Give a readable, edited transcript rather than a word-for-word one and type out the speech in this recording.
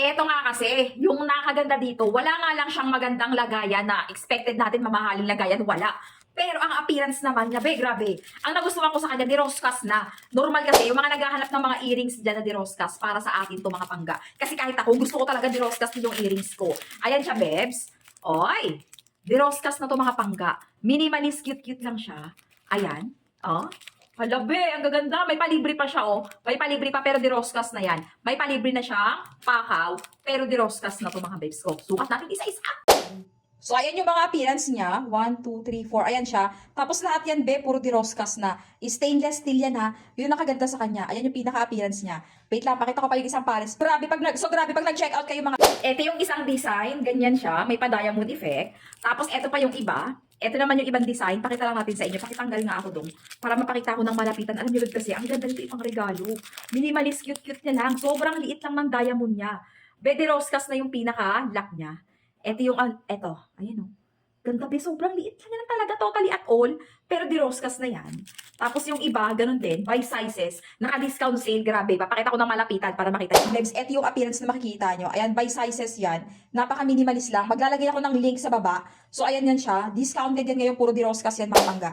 Eto nga kasi, yung nakaganda dito, wala nga lang siyang magandang lagayan na expected natin mamahaling lagayan, wala. Pero ang appearance naman niya, grabe. Ang nagustuhan ko sa kanya, diroskas na. Normal kasi, yung mga naghahanap ng mga earrings dyan na diroskas, para sa atin to mga pangga. Kasi kahit ako, gusto ko talaga diroskas din yung earrings ko. Ayan siya, bebs. Oy, diroskas na to mga pangga. Minimalist, cute-cute lang siya. Ayan. Oh. Hala, be, ang gaganda. May palibre pa siya, oh. May palibre pa, pero diroskas na yan. May palibre na siyang pakaw, pero diroskas na to mga babes ko. Sukat natin isa-isa. So, ayan yung mga appearance niya. 1, 2, 3, 4. Ayan siya. Tapos lahat yan, be, puro diroskas na. Stainless steel yan, ha. Yun ang nakaganda sa kanya. Ayan yung pinaka-appearance niya. Wait lang, pakita ko pa yung isang pares. Grabe, pag nag-check out kayo mga... Ito yung isang design. Ganyan siya. May pa-diamond effect. Tapos, ito pa yung iba. Ito naman yung ibang design. Pakita lang natin sa inyo. Pakitanggal nga ako dong. Para mapakita ko ng malapitan. Alam niyo kasi, ang ganda nito ipang regalo. Minimalist, cute-cute niya lang. Sobrang liit lang ng diamond niya. Bede Roscas na yung pinaka-lock niya. Ito yung, ito. Ayan o. Ganda be, sobrang liit lang yan talaga totally at all. Pero diroskas na yan. Tapos yung iba, ganun din, by sizes. Naka-discount sale, grabe. Papakita ko ng malapitan para makita nyo. Legs, ito yung appearance na makikita nyo. Ayan, by sizes yan. Napaka-minimalist lang. Maglalagay ako ng link sa baba. So, ayan yan siya. Discounted yan ngayon, puro diroskas yan, mga pangga.